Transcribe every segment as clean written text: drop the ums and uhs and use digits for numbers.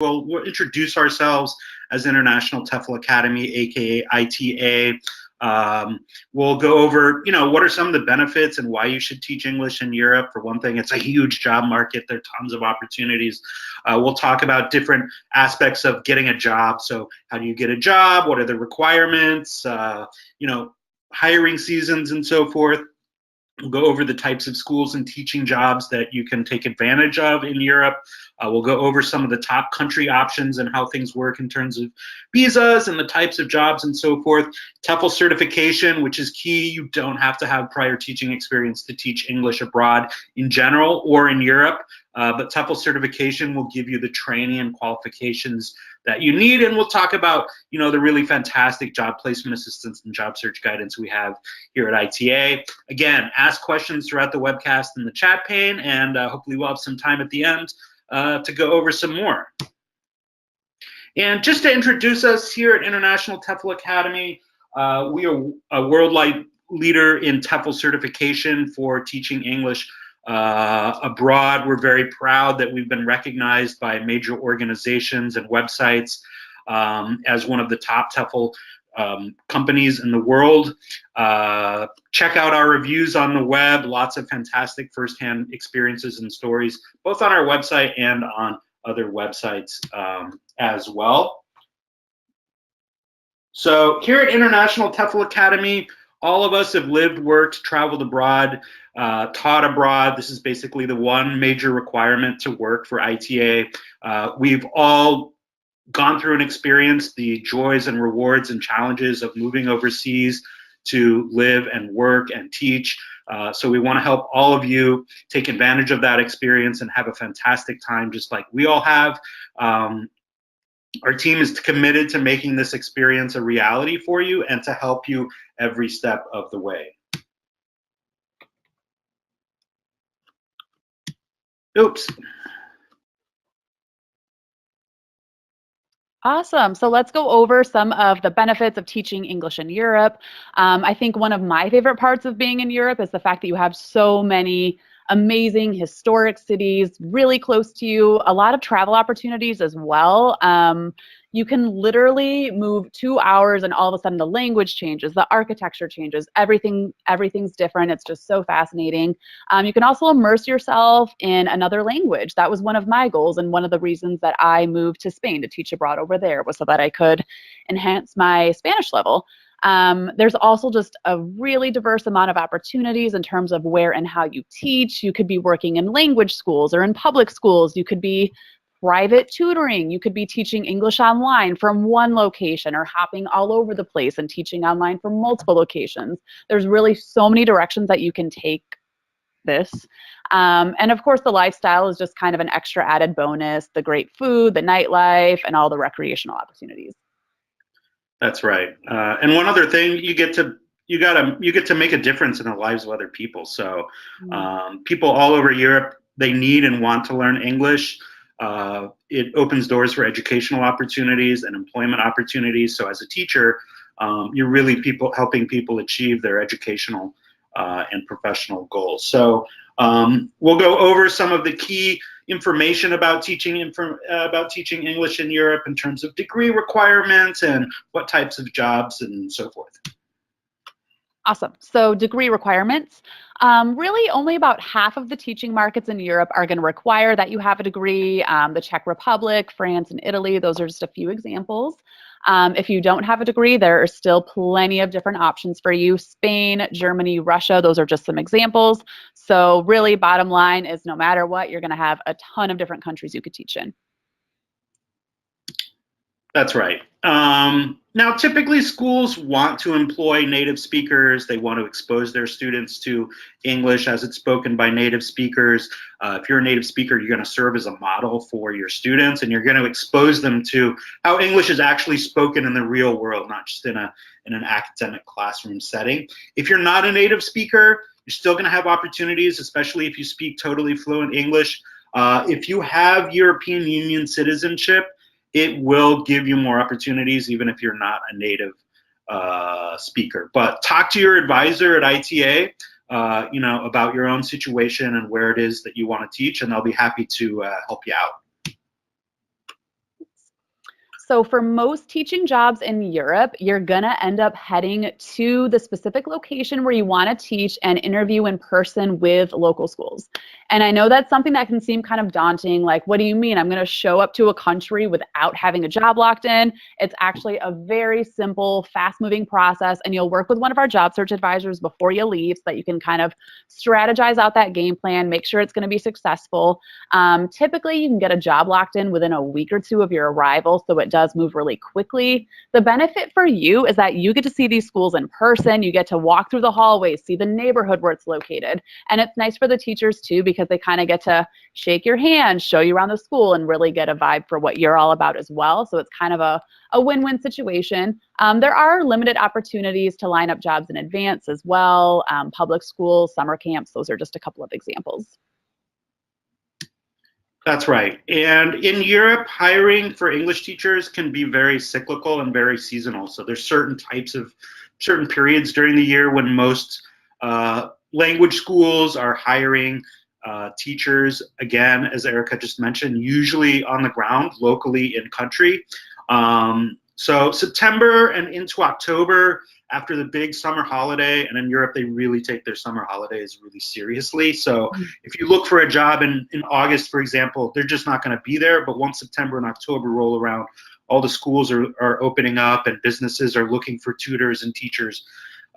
we'll introduce ourselves as International TEFL Academy, aka ITA. We'll go over, what are some of the benefits and why you should teach English in Europe. For one thing, it's a huge job market. There are tons of opportunities. We'll talk about different aspects of getting a job. So how do you get a job? What are the requirements? Hiring seasons and so forth. We'll go over the types of schools and teaching jobs that you can take advantage of in Europe. We'll go over some of the top country options and how things work in terms of visas and the types of jobs and so forth. TEFL certification, which is key. You don't have to have prior teaching experience to teach English abroad in general or in Europe. But TEFL certification will give you the training and qualifications that you need. And we'll talk about, the really fantastic job placement assistance and job search guidance we have here at ITA. Again, ask questions throughout the webcast in the chat pane, and hopefully we'll have some time at the end to go over some more. And just to introduce us here at International TEFL Academy, we are a worldwide leader in TEFL certification for teaching English abroad. We're very proud that we've been recognized by major organizations and websites as one of the top TEFL companies in the world. Check out our reviews on the web. Lots of fantastic firsthand experiences and stories, both on our website and on other websites as well. So here at International TEFL Academy, all of us have lived, worked, traveled abroad, taught abroad. This is basically the one major requirement to work for ITA. We've all gone through and experienced the joys and rewards and challenges of moving overseas to live and work and teach. So we want to help all of you take advantage of that experience and have a fantastic time just like we all have. Our team is committed to making this experience a reality for you and to help you every step of the way. Oops. Awesome. So let's go over some of the benefits of teaching English in Europe. I think one of my favorite parts of being in Europe is the fact that you have so many amazing historic cities really close to you, a lot of travel opportunities as well. You can literally move 2 hours and all of a sudden the language changes, the architecture changes, everything's different. It's just so fascinating. You can also immerse yourself in another language. That was one of my goals, and one of the reasons that I moved to Spain to teach abroad over there was so that I could enhance my Spanish level. There's also just a really diverse amount of opportunities in terms of where and how you teach. You could be working in language schools or in public schools. You could be private tutoring. You could be teaching English online from one location or hopping all over the place and teaching online from multiple locations. There's really so many directions that you can take this. And of course, the lifestyle is just kind of an extra added bonus, the great food, the nightlife, and all the recreational opportunities. That's right. And one other thing, you get to make a difference in the lives of other people. So people all over Europe, they need and want to learn English. It opens doors for educational opportunities and employment opportunities. So as a teacher, you're really helping people achieve their educational and professional goals. So we'll go over some of the key information about teaching English in Europe in terms of degree requirements and what types of jobs and so forth. Awesome. So degree requirements. Really only about half of the teaching markets in Europe are going to require that you have a degree. The Czech Republic, France, and Italy, those are just a few examples. If you don't have a degree, there are still plenty of different options for you. Spain, Germany, Russia, those are just some examples. So really, bottom line is no matter what, you're going to have a ton of different countries you could teach in. That's right. Now, typically schools want to employ native speakers. They want to expose their students to English as it's spoken by native speakers. If you're a native speaker, you're going to serve as a model for your students, and you're going to expose them to how English is actually spoken in the real world, not just in an academic classroom setting. If you're not a native speaker, you're still going to have opportunities, especially if you speak totally fluent English. If you have European Union citizenship, it will give you more opportunities even if you're not a native speaker. But talk to your advisor at ITA about your own situation and where it is that you want to teach, and they'll be happy to help you out. So for most teaching jobs in Europe, you're gonna end up heading to the specific location where you wanna teach and interview in person with local schools. And I know that's something that can seem kind of daunting, like, what do you mean? I'm gonna show up to a country without having a job locked in? It's actually a very simple, fast-moving process, and you'll work with one of our job search advisors before you leave so that you can kind of strategize out that game plan, make sure it's gonna be successful. Typically, you can get a job locked in within a week or two of your arrival, so it does move really quickly. The benefit for you is that you get to see these schools in person. You get to walk through the hallways, see the neighborhood where it's located. And it's nice for the teachers too, because they kind of get to shake your hand, show you around the school, and really get a vibe for what you're all about as well. So it's kind of a win-win situation. There are limited opportunities to line up jobs in advance as well. Public schools, summer camps, those are just a couple of examples. That's right. And in Europe, hiring for English teachers can be very cyclical and very seasonal. So there's certain periods during the year when most language schools are hiring teachers, again, as Erica just mentioned, usually on the ground, locally in country. So September and into October, after the big summer holiday, and in Europe, they really take their summer holidays really seriously. So if you look for a job in August, for example, they're just not going to be there. But once September and October roll around, all the schools are opening up and businesses are looking for tutors and teachers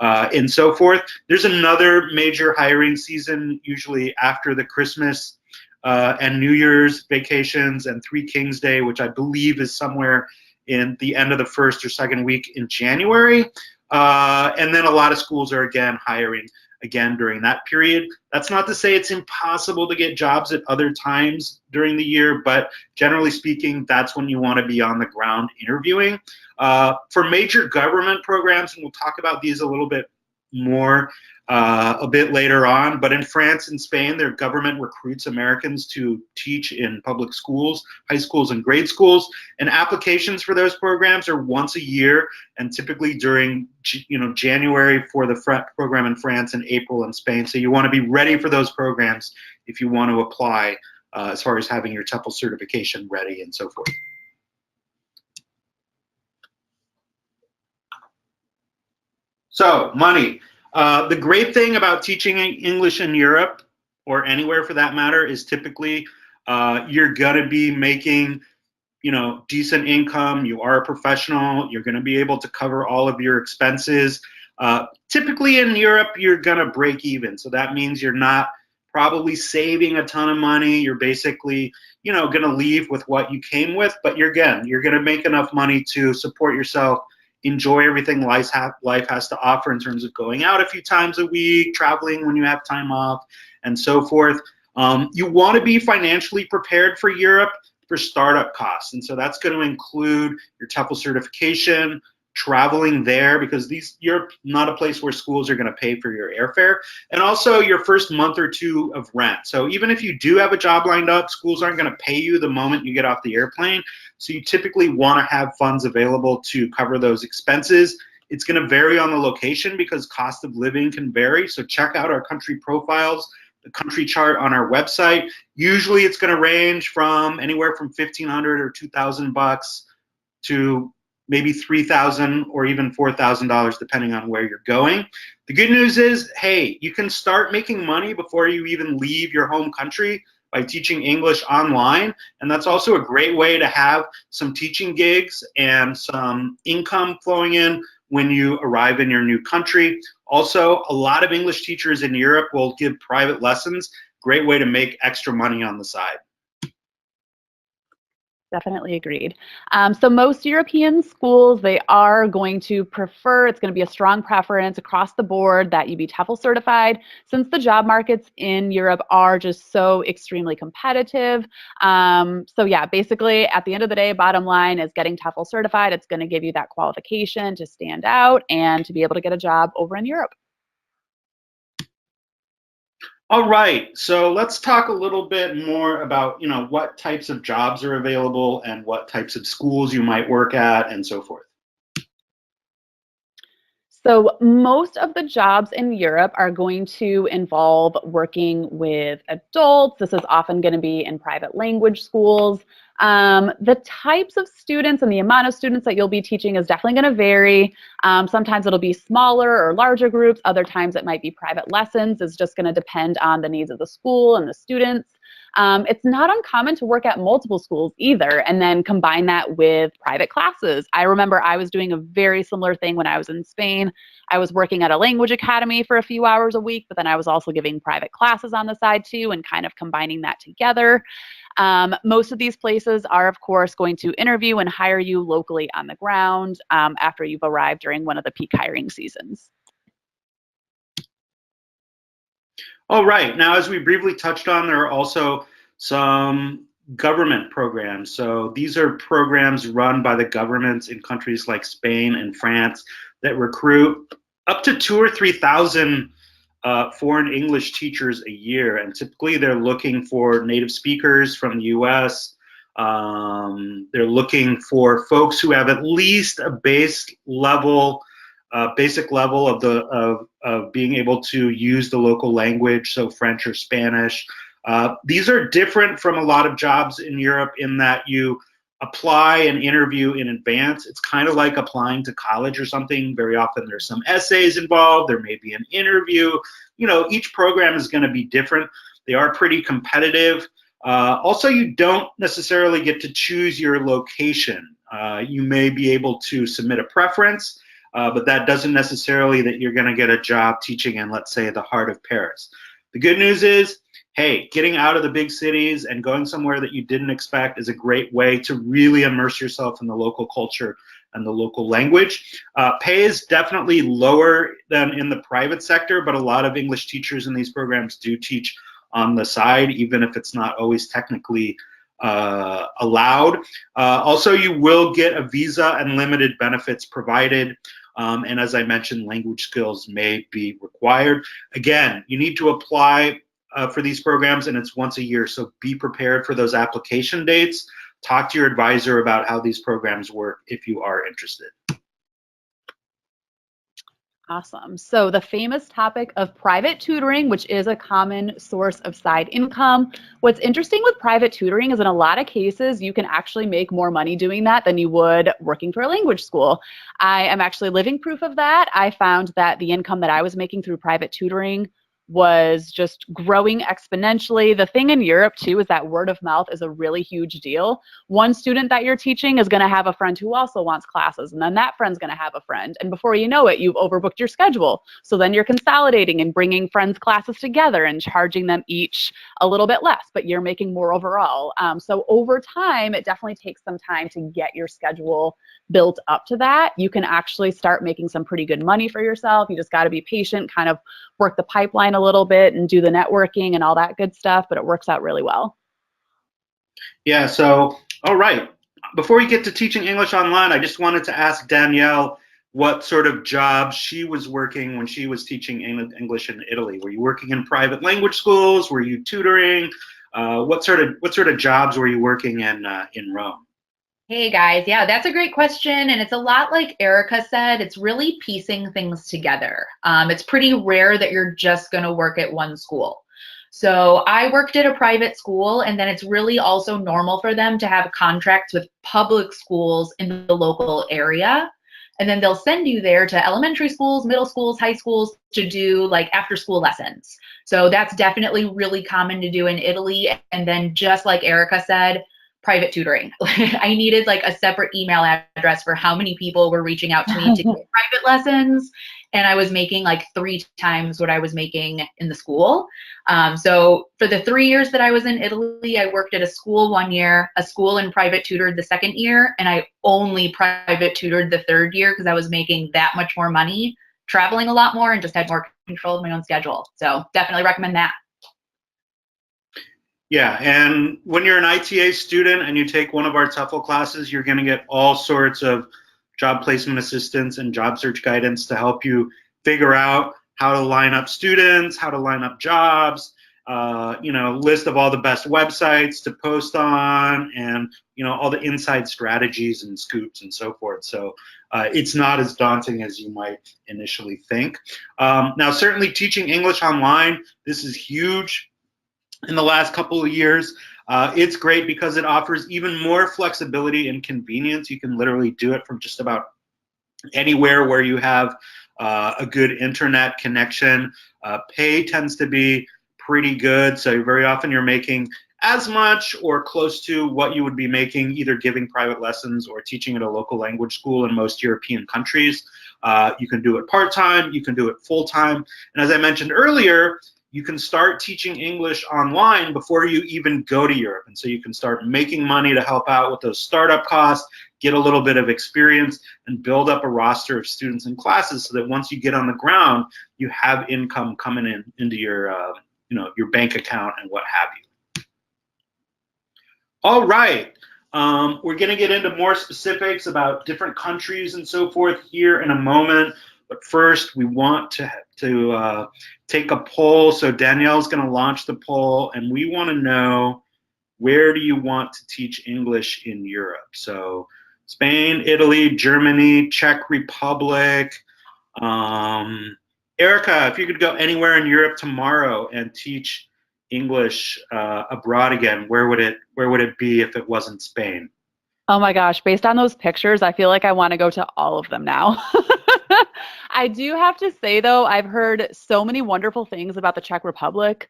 and so forth. There's another major hiring season, usually after the Christmas and New Year's vacations and Three Kings Day, which I believe is somewhere in the end of the first or second week in January. And then a lot of schools are again hiring again during that period. That's not to say it's impossible to get jobs at other times during the year, but generally speaking, that's when you want to be on the ground interviewing. For major government programs, and we'll talk about these a little bit more a bit later on, but in France and Spain, their government recruits Americans to teach in public schools, high schools and grade schools, and applications for those programs are once a year, and typically during January for the program in France and April in Spain. So you want to be ready for those programs if you want to apply as far as having your TEFL certification ready and so forth. So money. The great thing about teaching English in Europe, or anywhere for that matter, is typically you're gonna be making, decent income. You are a professional. You're gonna be able to cover all of your expenses. Typically in Europe, you're gonna break even. So that means you're not probably saving a ton of money. You're basically, gonna leave with what you came with, but you're gonna make enough money to support yourself, enjoy everything life has to offer in terms of going out a few times a week, traveling when you have time off, and so forth. You want to be financially prepared for Europe for startup costs. And so that's going to include your TEFL certification, traveling there, because Europe's not a place where schools are going to pay for your airfare, and also your first month or two of rent. So even if you do have a job lined up, schools aren't going to pay you the moment you get off the airplane. So you typically want to have funds available to cover those expenses. It's going to vary on the location because cost of living can vary. So check out our country profiles, the country chart on our website. Usually it's going to range from anywhere from $1,500 or $2,000 to maybe $3,000 or even $4,000 depending on where you're going. The good news is, hey, you can start making money before you even leave your home country by teaching English online, and that's also a great way to have some teaching gigs and some income flowing in when you arrive in your new country. Also, a lot of English teachers in Europe will give private lessons. Great way to make extra money on the side. Definitely agreed. So most European schools, they are going to prefer, it's going to be a strong preference across the board that you be TEFL certified, since the job markets in Europe are just so extremely competitive. So yeah, basically at the end of the day, bottom line is getting TEFL certified. It's going to give you that qualification to stand out and to be able to get a job over in Europe. All right, so let's talk a little bit more about, what types of jobs are available and what types of schools you might work at and so forth. So most of the jobs in Europe are going to involve working with adults. This is often going to be in private language schools. The types of students and the amount of students that you'll be teaching is definitely going to vary. Sometimes it'll be smaller or larger groups. Other times it might be private lessons. It's just going to depend on the needs of the school and the students. It's not uncommon to work at multiple schools either, and then combine that with private classes. I remember I was doing a very similar thing when I was in Spain. I was working at a language academy for a few hours a week, but then I was also giving private classes on the side too, and kind of combining that together. Most of these places are, of course, going to interview and hire you locally on the ground after you've arrived during one of the peak hiring seasons. All right. Now, as we briefly touched on, there are also some government programs. So these are programs run by the governments in countries like Spain and France that recruit up to 2,000 or 3,000 foreign English teachers a year. And typically they're looking for native speakers from the US. They're looking for folks who have at least a basic level of being able to use the local language, so French or Spanish. These are different from a lot of jobs in Europe in that you apply and interview in advance. It's kind of like applying to college or something. Very often there's some essays involved. There may be an interview. You know, each program is going to be different. They are pretty competitive. Also, you don't necessarily get to choose your location. You may be able to submit a preference, but that doesn't necessarily that you're going to get a job teaching in, let's say, the heart of Paris. The good news is, hey, getting out of the big cities and going somewhere that you didn't expect is a great way to really immerse yourself in the local culture and the local language. Pay is definitely lower than in the private sector, but a lot of English teachers in these programs do teach on the side, even if it's not always technically allowed. Also, you will get a visa and limited benefits provided. And as I mentioned, language skills may be required. Again, you need to apply for these programs, and it's once a year, so be prepared for those application dates. Talk to your advisor about how these programs work if you are interested. Awesome. So the famous topic of private tutoring, which is a common source of side income. What's interesting with private tutoring is in a lot of cases, you can actually make more money doing that than you would working for a language school. I am actually living proof of that. I found that the income that I was making through private tutoring was just growing exponentially. The thing in Europe too is that word of mouth is a really huge deal. One student that you're teaching is going to have a friend who also wants classes, and then that friend's going to have a friend, and before you know it, you've overbooked your schedule. So then you're consolidating and bringing friends' classes together and charging them each a little bit less, but you're making more overall. So over time, it definitely takes some time to get your schedule built up to that. You can actually start making some pretty good money for yourself. You just got to be patient, kind of work the pipeline a little bit and do the networking and all that good stuff, but it works out really well. Yeah, so, all right. Before we get to teaching English online, I just wanted to ask Danielle what sort of job she was working when she was teaching English in Italy. Were you working in private language schools? Were you tutoring? What sort of jobs were you working in Rome? Hey guys, yeah, that's a great question. And it's a lot like Erica said, it's really piecing things together. It's pretty rare that you're just going to work at one school. So I worked at a private school, and then it's really also normal for them to have contracts with public schools in the local area. And then they'll send you there to elementary schools, middle schools, high schools to do like after school lessons. So that's definitely really common to do in Italy. And then just like Erica said, private tutoring. I needed like a separate email address for how many people were reaching out to me to get private lessons. And I was making like 3 times what I was making in the school. So for the 3 years that I was in Italy, I worked at a school 1 year, a school and private tutored the 2nd year, and I only private tutored the 3rd year because I was making that much more money, traveling a lot more, and just had more control of my own schedule. So definitely recommend that. Yeah, and when you're an ITA student and you take one of our TEFL classes, you're going to get all sorts of job placement assistance and job search guidance to help you figure out how to line up students, how to line up jobs, list of all the best websites to post on, and all the inside strategies and scoops and so forth. So it's not as daunting as you might initially think. Now, certainly teaching English online, this is huge in the last couple of years. It's great because it offers even more flexibility and convenience. You can literally do it from just about anywhere where you have a good internet connection. Pay tends to be pretty good, so very often you're making as much or close to what you would be making either giving private lessons or teaching at a local language school in most European countries. You can do it part-time, you can do it full-time, and as I mentioned earlier, you can start teaching English online before you even go to Europe, and so you can start making money to help out with those startup costs, get a little bit of experience, and build up a roster of students and classes so that once you get on the ground, you have income coming into your your bank account and what have you. All right, we're going to get into more specifics about different countries and so forth here in a moment. But first, we want to take a poll. So Danielle's going to launch the poll, and we want to know, where do you want to teach English in Europe? So Spain, Italy, Germany, Czech Republic. Erica, if you could go anywhere in Europe tomorrow and teach English abroad again, where would it be if it wasn't Spain? Oh my gosh, based on those pictures, I feel like I want to go to all of them now. I do have to say, though, I've heard so many wonderful things about the Czech Republic.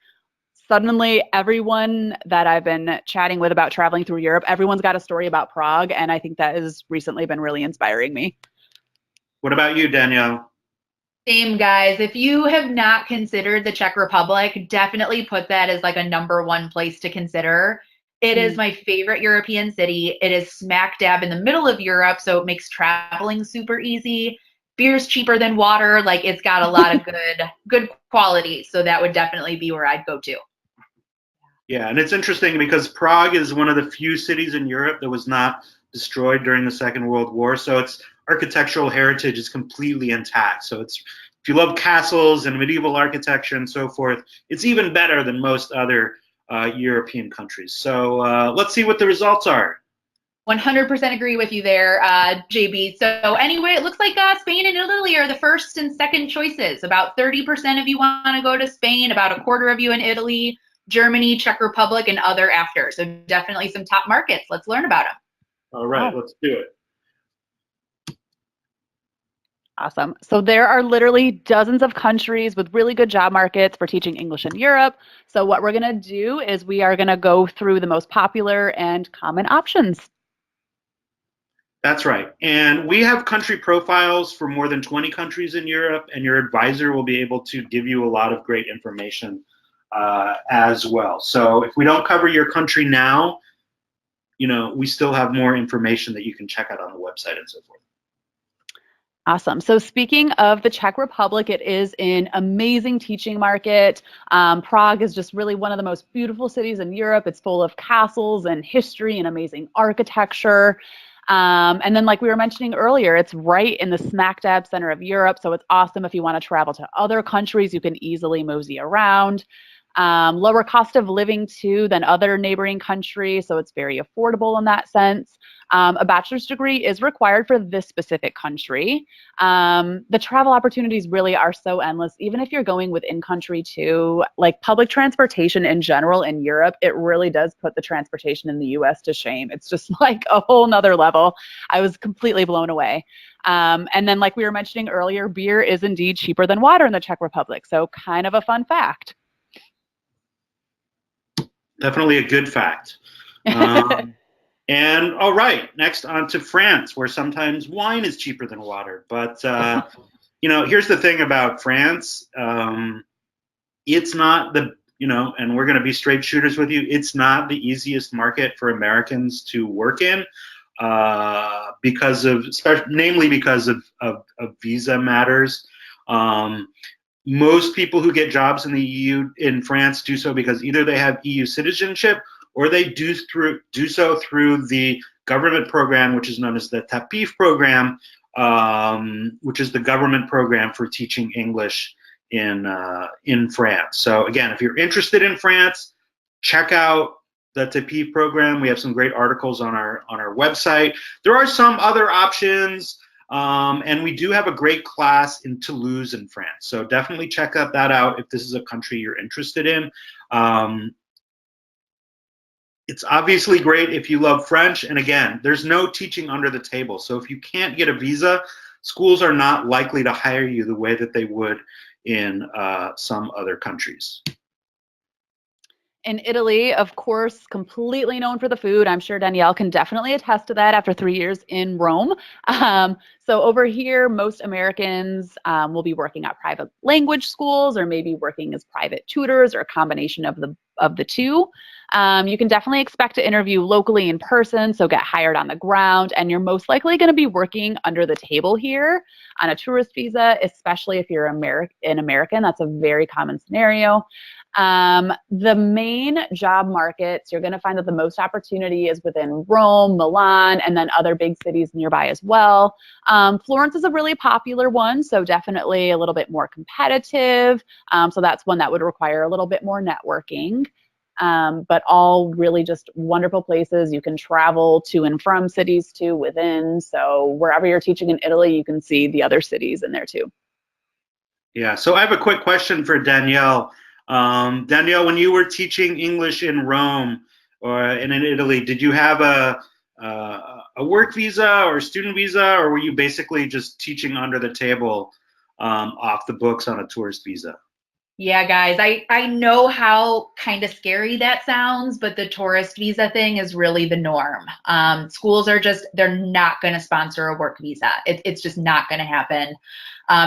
Suddenly, everyone that I've been chatting with about traveling through Europe, everyone's got a story about Prague, and I think that has recently been really inspiring me. What about you, Danielle? Same, guys. If you have not considered the Czech Republic, definitely put that as like a #1 place to consider. It is my favorite European city. It is smack dab in the middle of Europe, so it makes traveling super easy. Beer's cheaper than water. Like, it's got a lot of good quality. So that would definitely be where I'd go to. Yeah, and it's interesting because Prague is one of the few cities in Europe that was not destroyed during the Second World War. So its architectural heritage is completely intact. So if you love castles and medieval architecture and so forth, it's even better than most other European countries. So let's see what the results are. 100% agree with you there, JB. So anyway, it looks like Spain and Italy are the first and second choices. About 30% of you want to go to Spain, about a quarter of you in Italy, Germany, Czech Republic, and other after. So definitely some top markets. Let's learn about them. All right, let's do it. Awesome. So there are literally dozens of countries with really good job markets for teaching English in Europe. So what we're going to do is we are going to go through the most popular and common options. That's right. And we have country profiles for more than 20 countries in Europe, and your advisor will be able to give you a lot of great information as well. So if we don't cover your country now, we still have more information that you can check out on the website and so forth. Awesome. So speaking of the Czech Republic, it is an amazing teaching market. Prague is just really one of the most beautiful cities in Europe. It's full of castles and history and amazing architecture. And then, like we were mentioning earlier, it's right in the smack dab center of Europe. So it's awesome if you want to travel to other countries, you can easily mosey around. Lower cost of living too than other neighboring countries, so it's very affordable in that sense. A bachelor's degree is required for this specific country. The travel opportunities really are so endless, even if you're going within country too. Like public transportation in general in Europe, it really does put the transportation in the US to shame. It's just like a whole nother level. I was completely blown away. And then, like we were mentioning earlier, beer is indeed cheaper than water in the Czech Republic, so kind of a fun fact. Definitely a good fact. And all right, next on to France, where sometimes wine is cheaper than water. But, here's the thing about France. It's not and we're going to be straight shooters with you, it's not the easiest market for Americans to work in namely because of visa matters. Most people who get jobs in the EU in France do so because either they have EU citizenship or they do so through the government program, which is known as the TEFL program, which is the government program for teaching English in France. So again, if you're interested in France, check out the TEFL program. We have some great articles on our website. There are some other options, and we do have a great class in Toulouse in France. So definitely check that out if this is a country you're interested in. It's obviously great if you love French. And again, there's no teaching under the table. So if you can't get a visa, schools are not likely to hire you the way that they would in some other countries. In Italy, of course, completely known for the food. I'm sure Danielle can definitely attest to that after 3 years in Rome. So over here, most Americans will be working at private language schools or maybe working as private tutors or a combination of the two. You can definitely expect to interview locally in person, so get hired on the ground, and you're most likely going to be working under the table here on a tourist visa, especially if you're an American. That's a very common scenario. The main job markets, you're going to find that the most opportunity is within Rome, Milan, and then other big cities nearby as well. Florence is a really popular one, so definitely a little bit more competitive. So that's one that would require a little bit more networking. But all really just wonderful places you can travel to and from cities to within. So wherever you're teaching in Italy, you can see the other cities in there too. Yeah, so I have a quick question for Danielle. Danielle, when you were teaching English in Rome and in Italy, did you have a work visa or a student visa, or were you basically just teaching under the table off the books on a tourist visa? Yeah, guys, I know how kind of scary that sounds, but the tourist visa thing is really the norm. Schools are they're not going to sponsor a work visa. It's just not going to happen.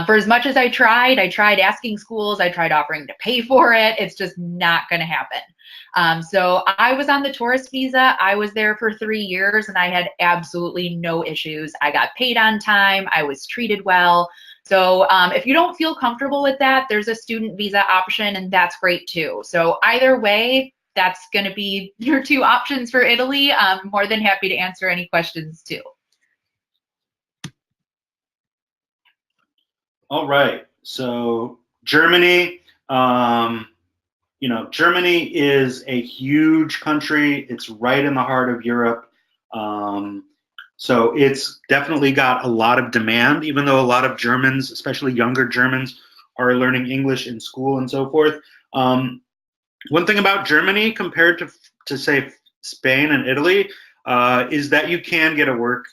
For as much as I tried asking schools, I tried offering to pay for it. It's just not going to happen. So I was on the tourist visa. I was there for 3 years and I had absolutely no issues. I got paid on time. I was treated well. So if you don't feel comfortable with that, there's a student visa option, and that's great too. So either way, that's going to be your 2 options for Italy. I'm more than happy to answer any questions too. All right. So Germany, Germany is a huge country. It's right in the heart of Europe. So it's definitely got a lot of demand, even though a lot of Germans, especially younger Germans, are learning English in school and so forth. One thing about Germany compared to say Spain and Italy is that you can get a work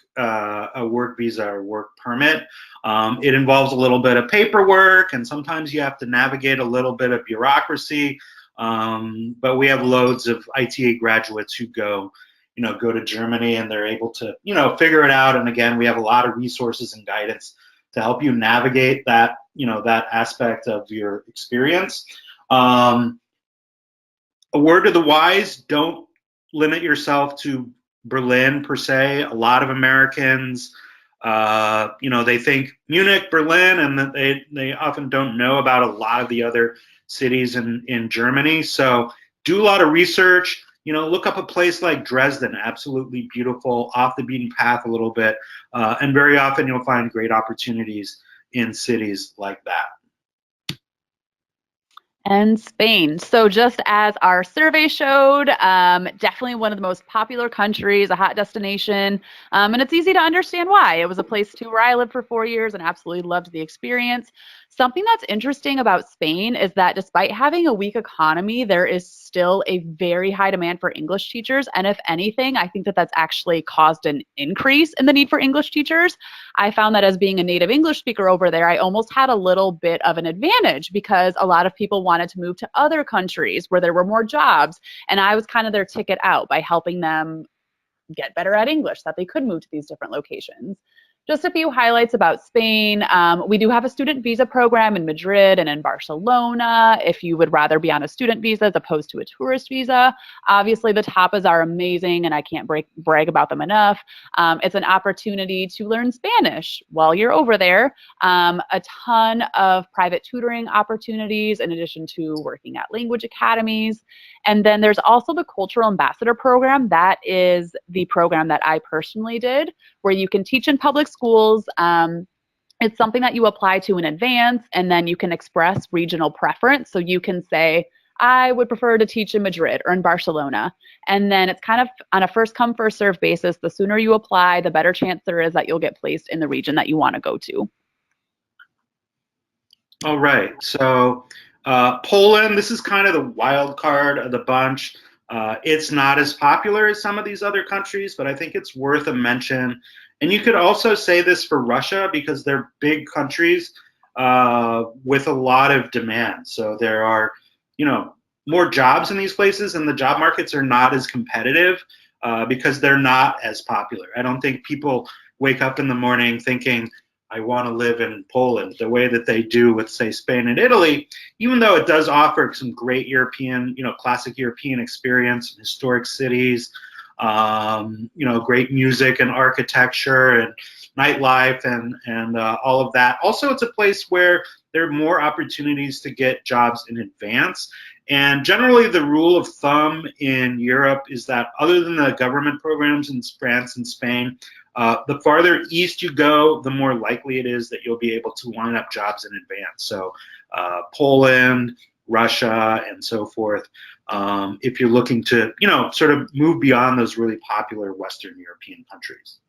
visa or work permit. It involves a little bit of paperwork, and sometimes you have to navigate a little bit of bureaucracy. But we have loads of ITA graduates who go to Germany, and they're able to, figure it out. And again, we have a lot of resources and guidance to help you navigate that, that aspect of your experience. A word to the wise: don't limit yourself to Berlin per se. A lot of Americans, they think Munich, Berlin, and that they often don't know about a lot of the other cities in Germany. So do a lot of research. Look up a place like Dresden, absolutely beautiful, off the beaten path a little bit. And very often you'll find great opportunities in cities like that. And Spain. So just as our survey showed, definitely one of the most popular countries, a hot destination. And it's easy to understand why. It was a place too where I lived for 4 years and absolutely loved the experience. Something that's interesting about Spain is that despite having a weak economy, there is still a very high demand for English teachers. And if anything, I think that that's actually caused an increase in the need for English teachers. I found that as being a native English speaker over there, I almost had a little bit of an advantage because a lot of people wanted to move to other countries where there were more jobs. And I was kind of their ticket out by helping them get better at English, so that they could move to these different locations. Just a few highlights about Spain. We do have a student visa program in Madrid and in Barcelona if you would rather be on a student visa as opposed to a tourist visa. Obviously, the tapas are amazing and I can't brag about them enough. It's an opportunity to learn Spanish while you're over there. A ton of private tutoring opportunities in addition to working at language academies. And then there's also the Cultural Ambassador Program. That is the program that I personally did, where you can teach in public schools It's something that you apply to in advance, and then you can express regional preference. So you can say, I would prefer to teach in Madrid or in Barcelona. And then it's kind of on a first come, first serve basis. The sooner you apply, the better chance there is that you'll get placed in the region that you want to go to. All right. So Poland, this is kind of the wild card of the bunch. It's not as popular as some of these other countries, but I think it's worth a mention. And you could also say this for Russia because they're big countries with a lot of demand. So there are, more jobs in these places, and the job markets are not as competitive because they're not as popular. I don't think people wake up in the morning thinking, I want to live in Poland the way that they do with, say, Spain and Italy, even though it does offer some great European, classic European experience, historic cities, great music and architecture and nightlife and all of that. Also, it's a place where there are more opportunities to get jobs in advance. And generally, the rule of thumb in Europe is that other than the government programs in France and Spain, the farther east you go, the more likely it is that you'll be able to line up jobs in advance. So Poland, Russia, and so forth, if you're looking to, sort of move beyond those really popular Western European countries.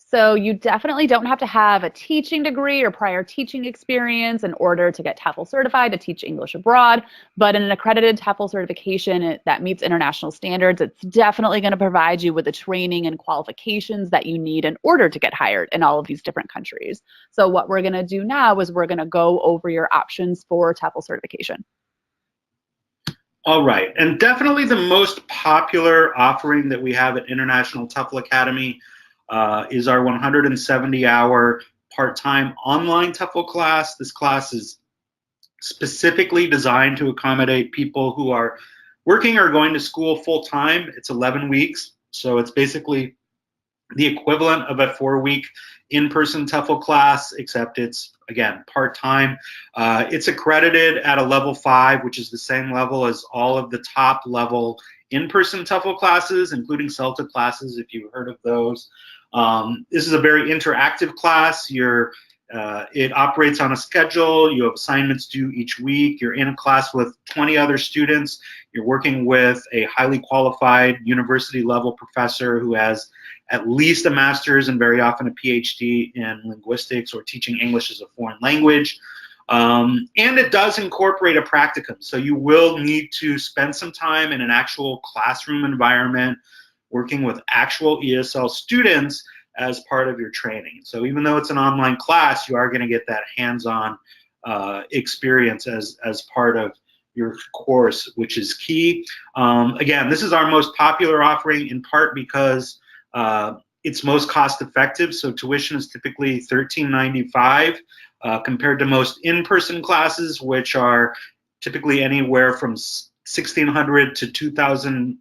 So you definitely don't have to have a teaching degree or prior teaching experience in order to get TEFL certified to teach English abroad. But in an accredited TEFL certification that meets international standards, it's definitely going to provide you with the training and qualifications that you need in order to get hired in all of these different countries. So what we're going to do now is we're going to go over your options for TEFL certification. All right, and definitely the most popular offering that we have at International TEFL Academy is our 170-hour part-time online TEFL class. This class is specifically designed to accommodate people who are working or going to school full-time. It's 11 weeks, so it's basically the equivalent of a 4-week in-person TEFL class, except it's, again, part-time. It's accredited at a level 5, which is the same level as all of the top-level in-person TEFL classes, including CELTA classes, if you've heard of those. This is a very interactive class. It operates on a schedule. You have assignments due each week. You're in a class with 20 other students. You're working with a highly qualified university-level professor who has at least a master's and very often a PhD in linguistics or teaching English as a foreign language. And it does incorporate a practicum. So you will need to spend some time in an actual classroom environment working with actual ESL students as part of your training. So even though it's an online class, you are going to get that hands-on experience as part of your course, which is key. Again, this is our most popular offering in part because it's most cost-effective. So tuition is typically $13.95 compared to most in-person classes, which are typically anywhere from $1,600 to $2,000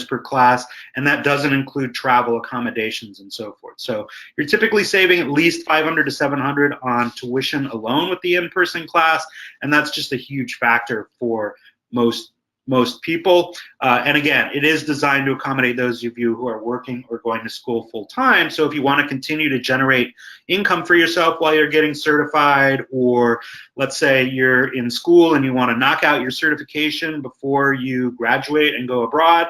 per class, and that doesn't include travel, accommodations, and so forth. So you're typically saving at least $500 to $700 on tuition alone with the in-person class, and that's just a huge factor for most people. And again, it is designed to accommodate those of you who are working or going to school full-time. So if you want to continue to generate income for yourself while you're getting certified, or let's say you're in school and you want to knock out your certification before you graduate and go abroad,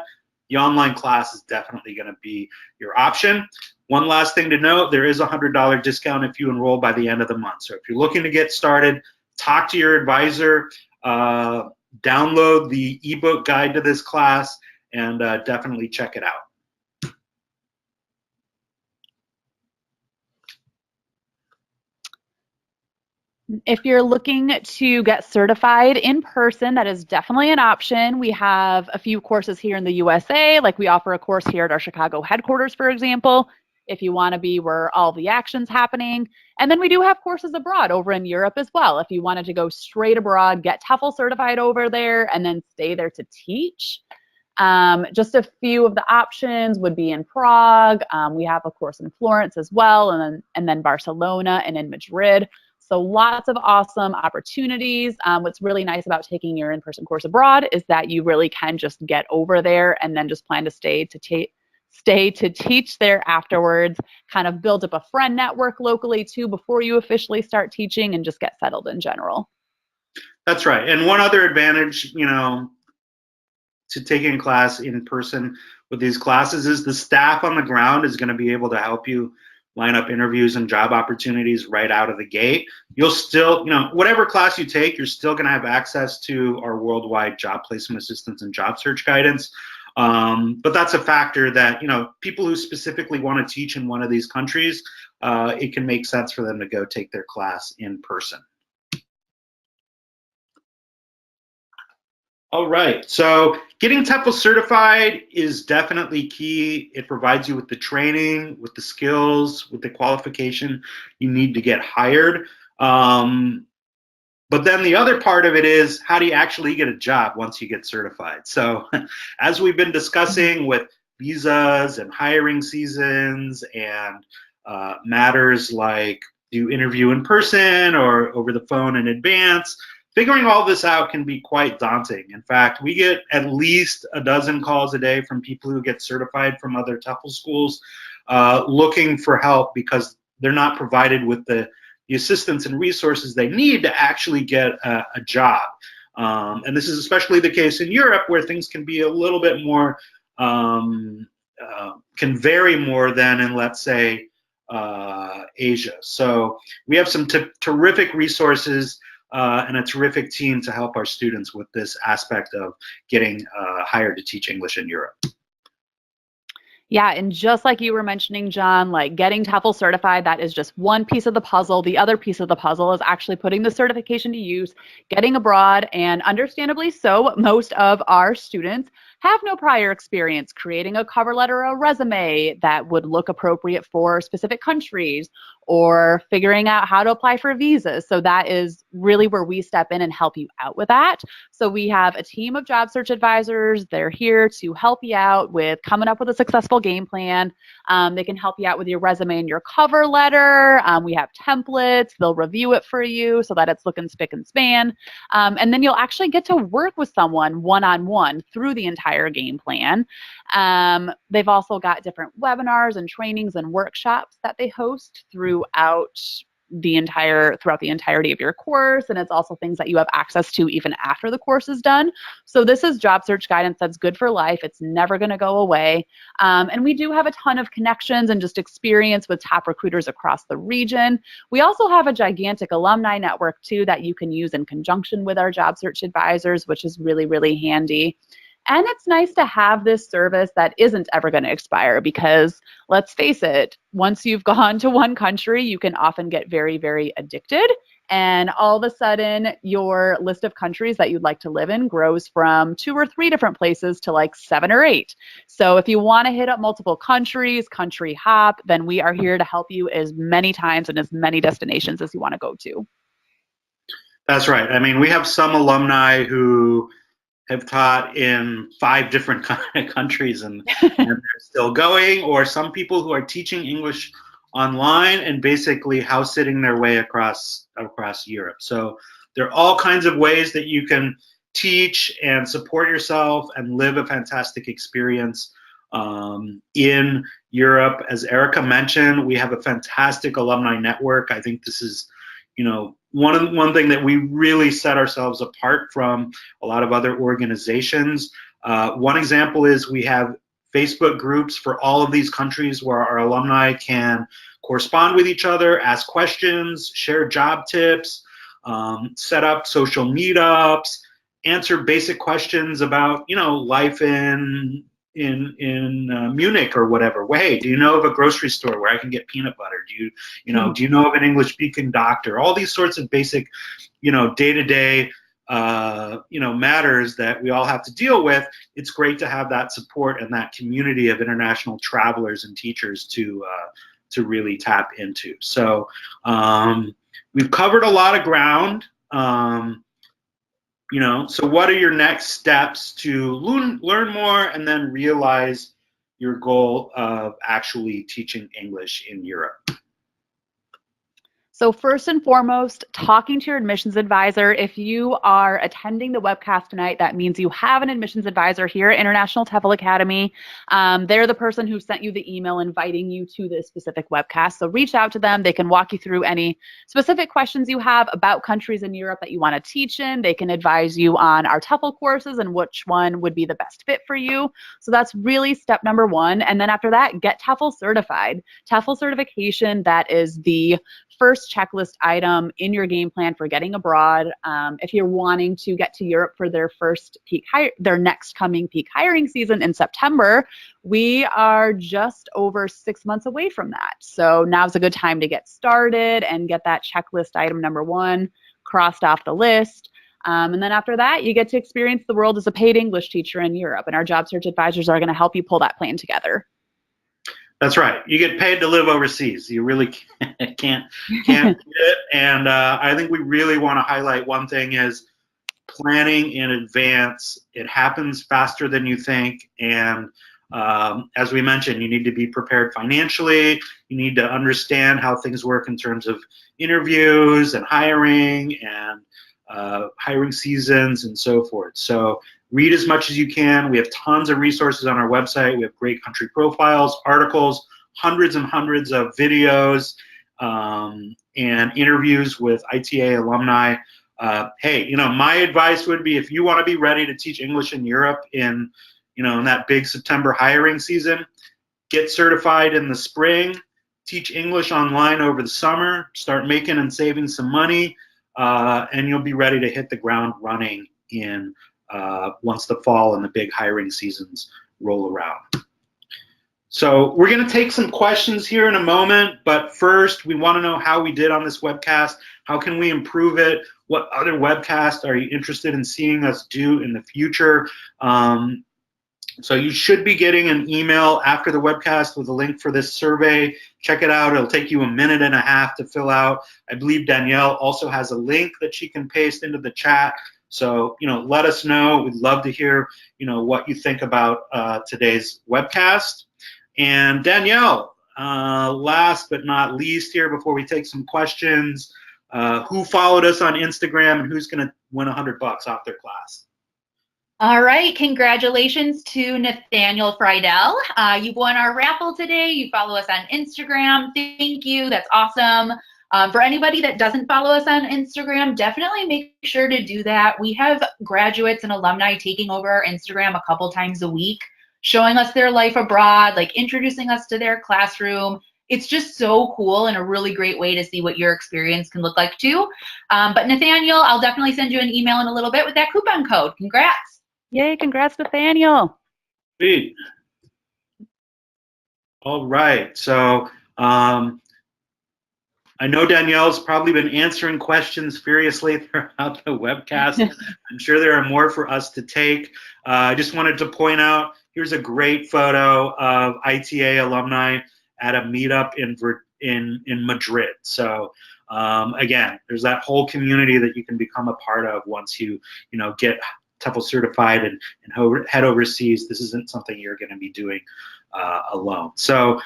the online class is definitely going to be your option. One last thing to note, there is a $100 discount if you enroll by the end of the month. So if you're looking to get started, talk to your advisor, download the ebook guide to this class, and definitely check it out. If you're looking to get certified in person, that is definitely an option. We have a few courses here in the USA, like we offer a course here at our Chicago headquarters, for example, if you want to be where all the action's happening. And then we do have courses abroad over in Europe as well. If you wanted to go straight abroad, get TEFL certified over there, and then stay there to teach. Just a few of the options would be in Prague. We have a course in Florence as well, and then Barcelona and in Madrid. So lots of awesome opportunities. What's really nice about taking your in-person course abroad is that you really can just get over there and then just plan to stay stay to teach there afterwards, kind of build up a friend network locally too before you officially start teaching, and just get settled in general. That's right. And one other advantage, you know, to taking class in person with these classes is the staff on the ground is going to be able to help you line up interviews and job opportunities right out of the gate. You'll still, you know, whatever class you take, you're still going to have access to our worldwide job placement assistance and job search guidance. But that's a factor that, you know, people who specifically want to teach in one of these countries, it can make sense for them to go take their class in person. All right, so getting TEFL certified is definitely key. It provides you with the training, with the skills, with the qualification you need to get hired. But then the other part of it is, how do you actually get a job once you get certified? So as we've been discussing with visas and hiring seasons and matters like, do you interview in person or over the phone in advance? Figuring all this out can be quite daunting. In fact, we get at least a dozen calls a day from people who get certified from other TEFL schools looking for help because they're not provided with the assistance and resources they need to actually get a job. And this is especially the case in Europe, where things can be a little bit more, can vary more than in, let's say, Asia. So we have some terrific resources and a terrific team to help our students with this aspect of getting hired to teach English in Europe. Yeah, and just like you were mentioning, John, like getting TEFL certified, that is just one piece of the puzzle. The other piece of the puzzle is actually putting the certification to use, getting abroad, and understandably so, most of our students have no prior experience creating a cover letter or a resume that would look appropriate for specific countries, or figuring out how to apply for visas. So that is really where we step in and help you out with that. So we have a team of job search advisors. They're here to help you out with coming up with a successful game plan. They can help you out with your resume and your cover letter. We have templates. They'll review it for you so that it's looking spick and span. And then you'll actually get to work with someone one-on-one through the entire game plan. They've also got different webinars and trainings and workshops that they host throughout the entirety of your course, and it's also things that you have access to even after the course is done. So this is job search guidance that's good for life. It's never going to go away. And we do have a ton of connections and just experience with top recruiters across the region. We also have a gigantic alumni network too that you can use in conjunction with our job search advisors, which is really, really handy. And it's nice to have this service that isn't ever going to expire, because let's face it, once you've gone to one country, you can often get very, very addicted. And all of a sudden, your list of countries that you'd like to live in grows from 2 or 3 different places to like 7 or 8. So if you want to hit up multiple countries, country hop, then we are here to help you as many times and as many destinations as you want to go to. That's right. I mean, we have some alumni who have taught in 5 different countries and they're still going, or some people who are teaching English online and basically house sitting their way across Europe. So there are all kinds of ways that you can teach and support yourself and live a fantastic experience in Europe. As Erica mentioned, we have a fantastic alumni network. I think this is, you know, one thing that we really set ourselves apart from a lot of other organizations. One example is we have Facebook groups for all of these countries where our alumni can correspond with each other, ask questions, share job tips, set up social meetups, answer basic questions about, you know, life in Munich or whatever. Hey, do you know of a grocery store where I can get peanut butter? Do you know of an English speaking doctor? All these sorts of basic, you know, day-to-day matters that we all have to deal with. It's great to have that support and that community of international travelers and teachers to really tap into. So we've covered a lot of ground. So what are your next steps to learn more and then realize your goal of actually teaching English in Europe? So first and foremost, talking to your admissions advisor. If you are attending the webcast tonight, that means you have an admissions advisor here at International TEFL Academy. They're the person who sent you the email inviting you to this specific webcast. So reach out to them. They can walk you through any specific questions you have about countries in Europe that you want to teach in. They can advise you on our TEFL courses and which one would be the best fit for you. So that's really step number one. And then after that, get TEFL certified. TEFL certification, that is the first checklist item in your game plan for getting abroad. If you're wanting to get to Europe for their next coming peak hiring season in September, we are just over 6 months away from that. So now's a good time to get started and get that checklist item number one crossed off the list. And then after that, you get to experience the world as a paid English teacher in Europe, and our job search advisors are going to help you pull that plan together. That's right. You get paid to live overseas. You really can't do it. And I think we really want to highlight one thing is planning in advance. It happens faster than you think. And as we mentioned, you need to be prepared financially. You need to understand how things work in terms of interviews and hiring seasons and so forth. So read as much as you can. We have tons of resources on our website. We have great country profiles, articles, hundreds and hundreds of videos, and interviews with ITA alumni. Hey, my advice would be if you want to be ready to teach English in Europe in that big September hiring season, get certified in the spring, teach English online over the summer, start making and saving some money, and you'll be ready to hit the ground running in once the fall and the big hiring seasons roll around. So we're going to take some questions here in a moment, but first we want to know how we did on this webcast. How can we improve it? What other webcasts are you interested in seeing us do in the future? So you should be getting an email after the webcast with a link for this survey. Check it out. It'll take you a minute and a half to fill out. I believe Danielle also has a link that she can paste into the chat. So, let us know. We'd love to hear, what you think about today's webcast. And Danielle, last but not least here, before we take some questions, who followed us on Instagram and who's going to win $100 off their class? All right, congratulations to Nathaniel Friedel. You've won our raffle today. You follow us on Instagram. Thank you. That's awesome. For anybody that doesn't follow us on Instagram, definitely make sure to do that. We have graduates and alumni taking over our Instagram a couple times a week, showing us their life abroad, like introducing us to their classroom. It's just so cool and a really great way to see what your experience can look like too. But Nathaniel, I'll definitely send you an email in a little bit with that coupon code. Congrats. Yay, congrats, Nathaniel. Sweet. All right, so I know Danielle's probably been answering questions furiously throughout the webcast. I'm sure there are more for us to take. I just wanted to point out, here's a great photo of ITA alumni at a meetup in Madrid. So again, there's that whole community that you can become a part of once you get TEFL certified and head overseas. This isn't something you're going to be doing alone. So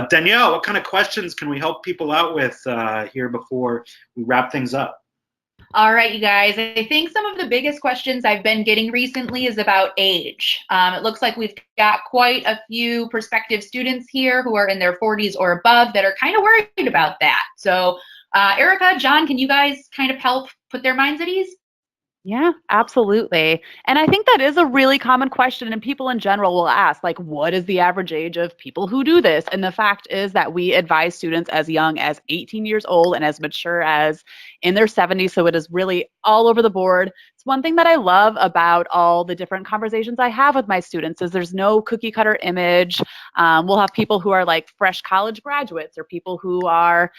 Danielle, what kind of questions can we help people out with here before we wrap things up? All right, you guys, I think some of the biggest questions I've been getting recently is about age. It looks like we've got quite a few prospective students here who are in their 40s or above that are kind of worried about that. So Erica, John, can you guys kind of help put their minds at ease? Yeah, absolutely. And I think that is a really common question, and people in general will ask, like, what is the average age of people who do this? And the fact is that we advise students as young as 18 years old and as mature as in their 70s. So it is really all over the board. It's one thing that I love about all the different conversations I have with my students is there's no cookie cutter image. We'll have people who are like fresh college graduates or people who are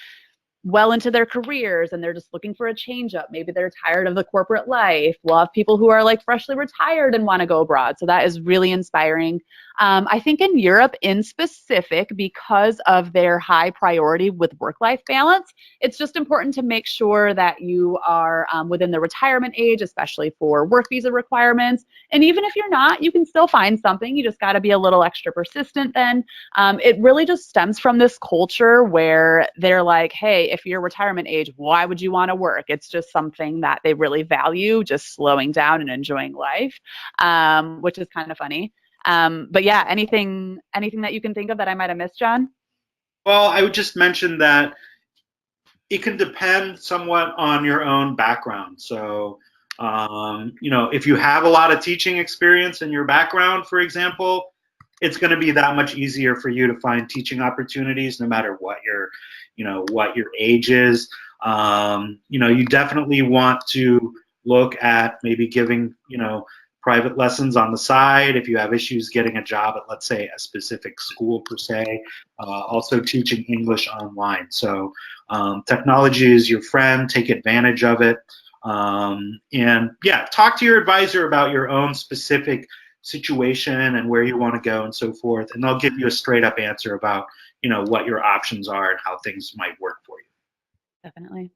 well into their careers and they're just looking for a change up. Maybe they're tired of the corporate life. We'll have people who are like freshly retired and want to go abroad. So that is really inspiring. I think in Europe in specific, because of their high priority with work-life balance, it's just important to make sure that you are within the retirement age, especially for work visa requirements. And even if you're not, you can still find something. You just got to be a little extra persistent then. It really just stems from this culture where they're like, hey, if you're retirement age, why would you want to work? It's just something that they really value, just slowing down and enjoying life, which is kind of funny. But yeah, anything that you can think of that I might have missed, John? Well, I would just mention that it can depend somewhat on your own background. So, if you have a lot of teaching experience in your background, for example, it's going to be that much easier for you to find teaching opportunities, no matter what your age is. You definitely want to look at maybe giving, private lessons on the side if you have issues getting a job at, let's say, a specific school per se. Also teaching English online. So technology is your friend. Take advantage of it. And yeah, talk to your advisor about your own specific situation and where you want to go and so forth. And they'll give you a straight up answer about, what your options are and how things might work for you. Definitely.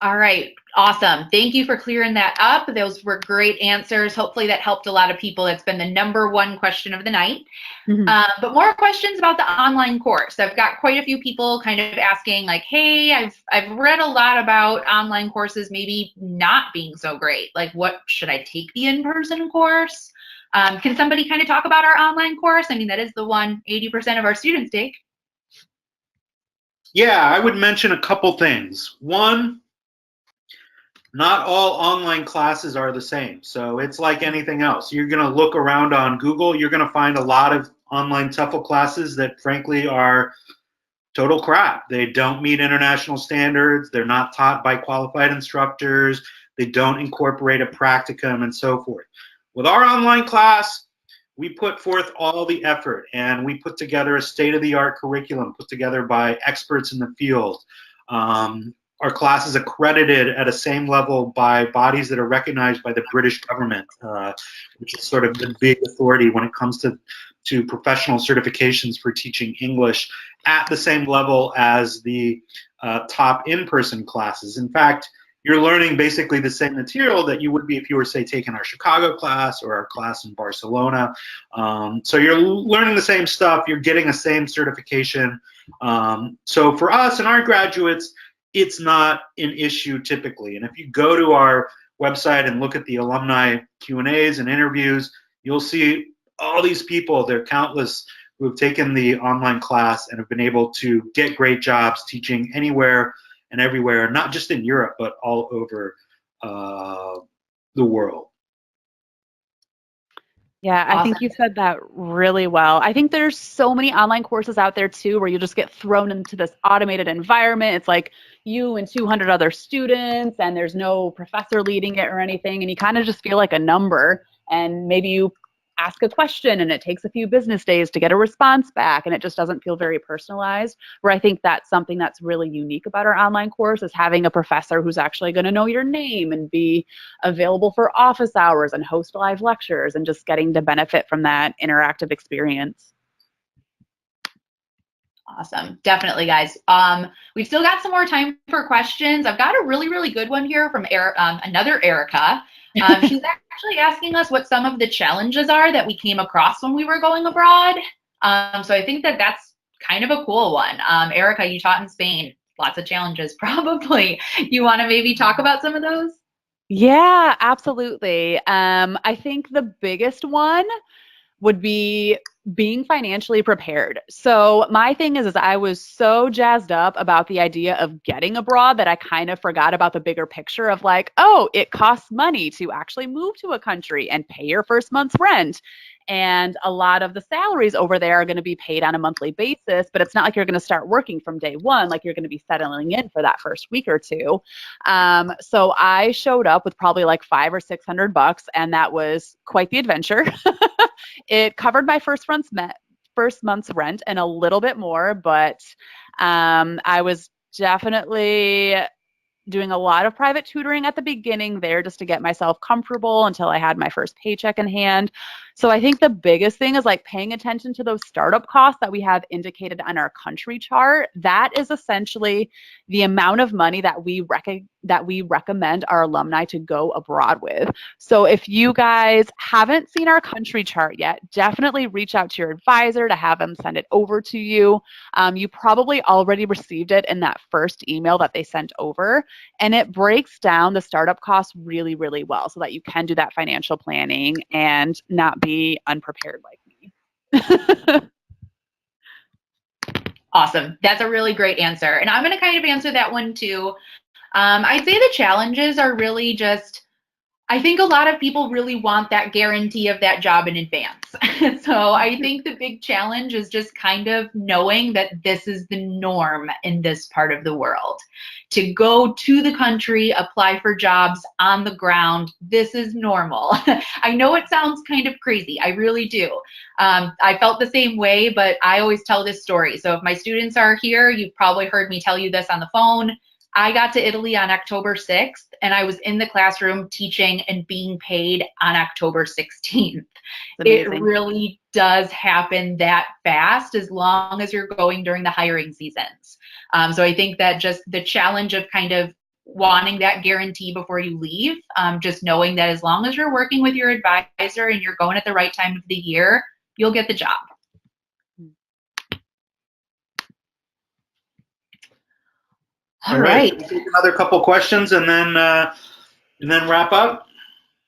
All right. Awesome. Thank you for clearing that up. Those were great answers. Hopefully that helped a lot of people. That's been the #1 question of the night. But more questions about the online course. I've got quite a few people kind of asking like, hey, I've read a lot about online courses maybe not being so great. Like, what should I take the in-person course? Can somebody kind of talk about our online course? I mean, that is the one 80% of our students take. Yeah, I would mention a couple things. One, not all online classes are the same. So it's like anything else. You're going to look around on Google. You're going to find a lot of online TEFL classes that frankly are total crap. They don't meet international standards. They're not taught by qualified instructors. They don't incorporate a practicum and so forth. With our online class, we put forth all the effort and we put together a state-of-the-art curriculum put together by experts in the field. Our class is accredited at a same level by bodies that are recognized by the British government, which is sort of the big authority when it comes to professional certifications for teaching English, at the same level as the top in-person classes. In fact, you're learning basically the same material that you would be if you were, say, taking our Chicago class or our class in Barcelona. So you're learning the same stuff. You're getting the same certification. So for us and our graduates, it's not an issue typically. And if you go to our website and look at the alumni Q&As and interviews, you'll see all these people, they're countless, who have taken the online class and have been able to get great jobs teaching anywhere and everywhere, not just in Europe, but all over the world. Yeah, I think you said that really well. I think there's so many online courses out there too where you just get thrown into this automated environment. It's like you and 200 other students and there's no professor leading it or anything, and you kind of just feel like a number, and maybe you ask a question and it takes a few business days to get a response back and it just doesn't feel very personalized. Where I think that's something that's really unique about our online course is having a professor who's actually going to know your name and be available for office hours and host live lectures, and just getting to benefit from that interactive experience. Awesome. Definitely, guys. We've still got some more time for questions. I've got a really, really good one here from another Erica. She's actually asking us what some of the challenges are that we came across when we were going abroad. So I think that that's kind of a cool one. Erica, you taught in Spain. Lots of challenges, probably. You want to maybe talk about some of those? Yeah, absolutely. I think the biggest one would be being financially prepared. So my thing is I was so jazzed up about the idea of getting abroad that I kind of forgot about the bigger picture of like, oh, it costs money to actually move to a country and pay your first month's rent. And a lot of the salaries over there are going to be paid on a monthly basis, but it's not like you're going to start working from day one, like you're going to be settling in for that first week or two. So I showed up with probably like $500 or $600, and that was quite the adventure. It covered my first month's rent and a little bit more, but I was definitely doing a lot of private tutoring at the beginning there just to get myself comfortable until I had my first paycheck in hand. So I think the biggest thing is like paying attention to those startup costs that we have indicated on our country chart. That is essentially the amount of money that we recommend our alumni to go abroad with. So if you guys haven't seen our country chart yet, definitely reach out to your advisor to have them send it over to you. You probably already received it in that first email that they sent over, and it breaks down the startup costs really, really well so that you can do that financial planning and not be unprepared like me. Awesome. That's a really great answer. And I'm going to kind of answer that one too. I'd say the challenges are really just, I think a lot of people really want that guarantee of that job in advance. So I think the big challenge is just kind of knowing that this is the norm in this part of the world. To go to the country, apply for jobs on the ground, this is normal. I know it sounds kind of crazy. I really do. I felt the same way, but I always tell this story. So if my students are here, you've probably heard me tell you this on the phone. I got to Italy on October 6th, and I was in the classroom teaching and being paid on October 16th. It really does happen that fast as long as you're going during the hiring seasons. So I think that just the challenge of kind of wanting that guarantee before you leave, just knowing that as long as you're working with your advisor and you're going at the right time of the year, you'll get the job. All right. We'll take another couple questions and then wrap up.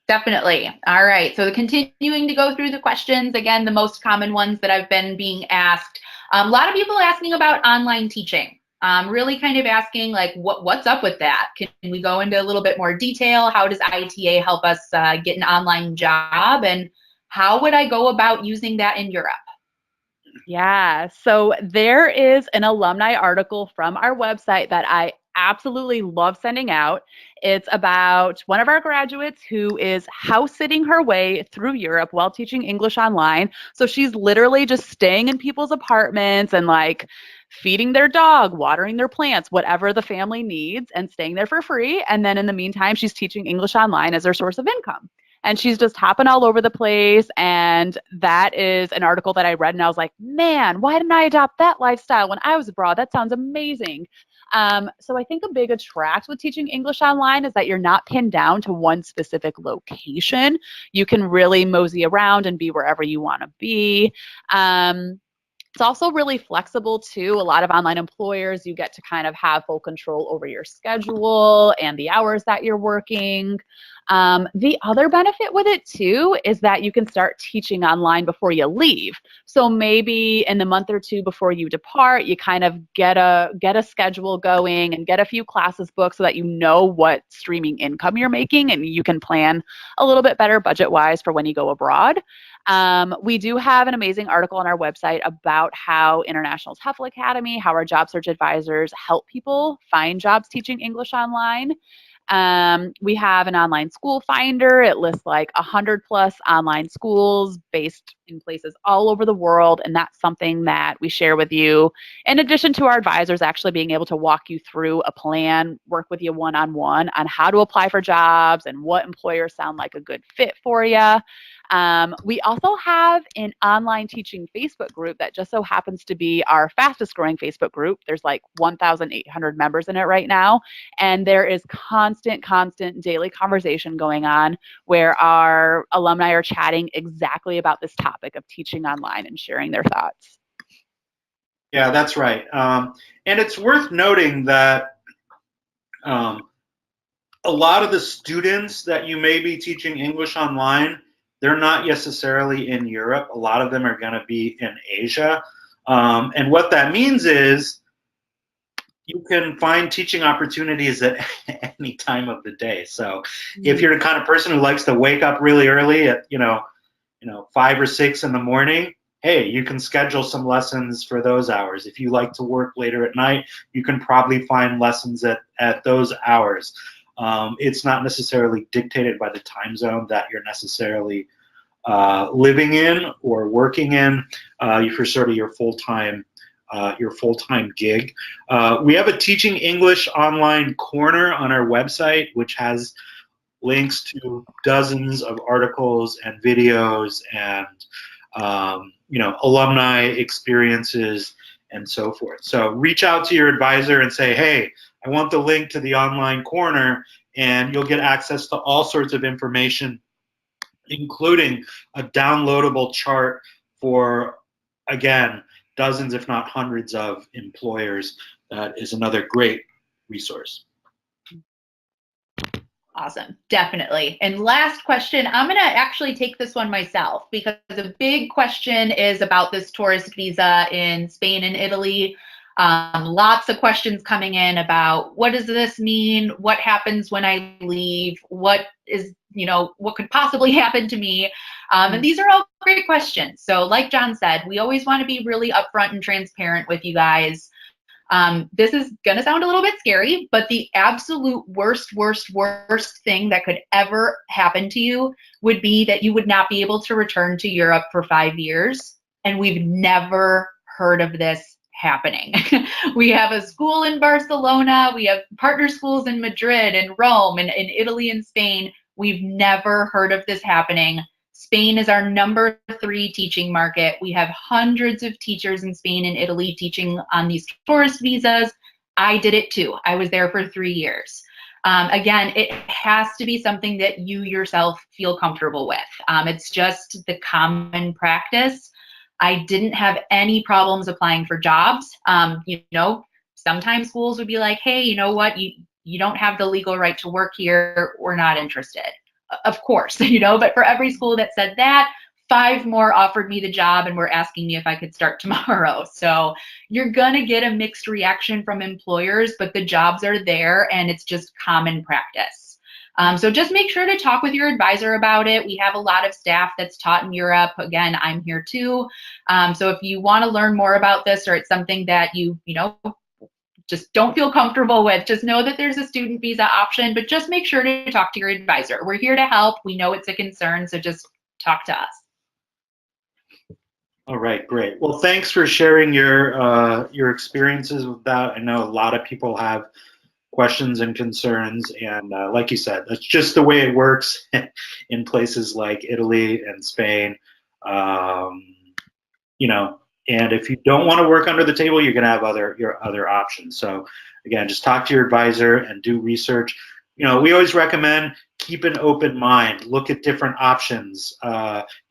Definitely. All right. So continuing to go through the questions, again, the most common ones that I've been being asked. A lot of people asking about online teaching. Really kind of asking like, what's up with that? Can we go into a little bit more detail? How does ITA help us get an online job? And how would I go about using that in Europe? Yeah, so there is an alumni article from our website that I absolutely love sending out. It's about one of our graduates who is house sitting her way through Europe while teaching English online. So she's literally just staying in people's apartments and like feeding their dog, watering their plants, whatever the family needs, and staying there for free. And then in the meantime, she's teaching English online as her source of income. And she's just hopping all over the place. And that is an article that I read, and I was like, man, why didn't I adopt that lifestyle when I was abroad? That sounds amazing. So I think a big attract with teaching English online is that you're not pinned down to one specific location. You can really mosey around and be wherever you want to be. It's also really flexible too. A lot of online employers, you get to kind of have full control over your schedule and the hours that you're working. The other benefit with it too is that you can start teaching online before you leave. So maybe in the month or two before you depart, you kind of get a schedule going and get a few classes booked so that you know what streaming income you're making and you can plan a little bit better budget-wise for when you go abroad. We do have an amazing article on our website about how International TEFL Academy, how our job search advisors help people find jobs teaching English online. We have an online school finder. It lists like 100+ online schools based in places all over the world, and that's something that we share with you. In addition to our advisors actually being able to walk you through a plan, work with you one-on-one on how to apply for jobs and what employers sound like a good fit for you. We also have an online teaching Facebook group that just so happens to be our fastest growing Facebook group. There's like 1,800 members in it right now. And there is constant daily conversation going on where our alumni are chatting exactly about this topic of teaching online and sharing their thoughts. Yeah, that's right. And it's worth noting that a lot of the students that you may be teaching English online, they're not necessarily in Europe. A lot of them are going to be in Asia. And what that means is you can find teaching opportunities at any time of the day. So if you're the kind of person who likes to wake up really early at, 5 or 6 in the morning, hey, you can schedule some lessons for those hours. If you like to work later at night, you can probably find lessons at those hours. It's not necessarily dictated by the time zone that you're necessarily living in or working in for sort of your full-time gig. We have a Teaching English Online corner on our website, which has links to dozens of articles and videos and alumni experiences and so forth. So reach out to your advisor and say, hey, I want the link to the online corner, and you'll get access to all sorts of information, including a downloadable chart for, again, dozens, if not hundreds of employers. That is another great resource. Awesome, definitely. And last question, I'm gonna actually take this one myself because a big question is about this tourist visa in Spain and Italy. Lots of questions coming in about what does this mean? What happens when I leave? What is, what could possibly happen to me? And these are all great questions. So like John said, we always want to be really upfront and transparent with you guys. This is going to sound a little bit scary, but the absolute worst thing that could ever happen to you would be that you would not be able to return to Europe for 5 years. And we've never heard of this happening. We have a school in Barcelona. We have partner schools in Madrid and Rome and in Italy and Spain. We've never heard of this happening. Spain is our #3 teaching market. We have hundreds of teachers in Spain and Italy teaching on these tourist visas. I did it too. I was there for 3 years. Again, it has to be something that you yourself feel comfortable with. It's just the common practice. I didn't have any problems applying for jobs. Sometimes schools would be like, hey, you know what? You don't have the legal right to work here. We're not interested. Of course, but for every school that said that, 5 more offered me the job and were asking me if I could start tomorrow. So you're gonna get a mixed reaction from employers, but the jobs are there and it's just common practice. So just make sure to talk with your advisor about it. We have a lot of staff that's taught in Europe. Again, I'm here too. So if you want to learn more about this, or it's something that you just don't feel comfortable with, just know that there's a student visa option, but just make sure to talk to your advisor. We're here to help. We know it's a concern, so just talk to us. All right, great. Well, thanks for sharing your experiences with that. I know a lot of people have questions and concerns, and like you said, that's just the way it works in places like Italy and Spain. And if you don't want to work under the table, you're going to have your other options. So again, just talk to your advisor and do research. We always recommend keep an open mind, look at different options,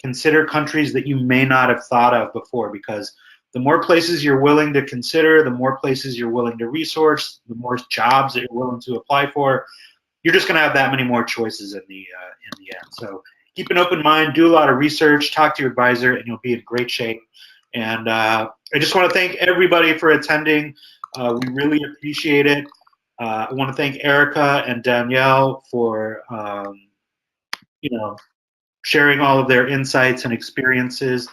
consider countries that you may not have thought of before, because the more places you're willing to consider, the more places you're willing to resource, the more jobs that you're willing to apply for, you're just going to have that many more choices in the end. So keep an open mind, do a lot of research, talk to your advisor, and you'll be in great shape. And I just want to thank everybody for attending. We really appreciate it. I want to thank Erica and Danielle for sharing all of their insights and experiences.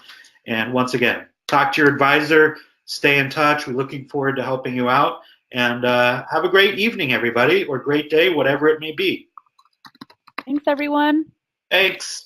And once again, talk to your advisor, stay in touch. We're looking forward to helping you out. And have a great evening, everybody, or great day, whatever it may be. Thanks, everyone. Thanks.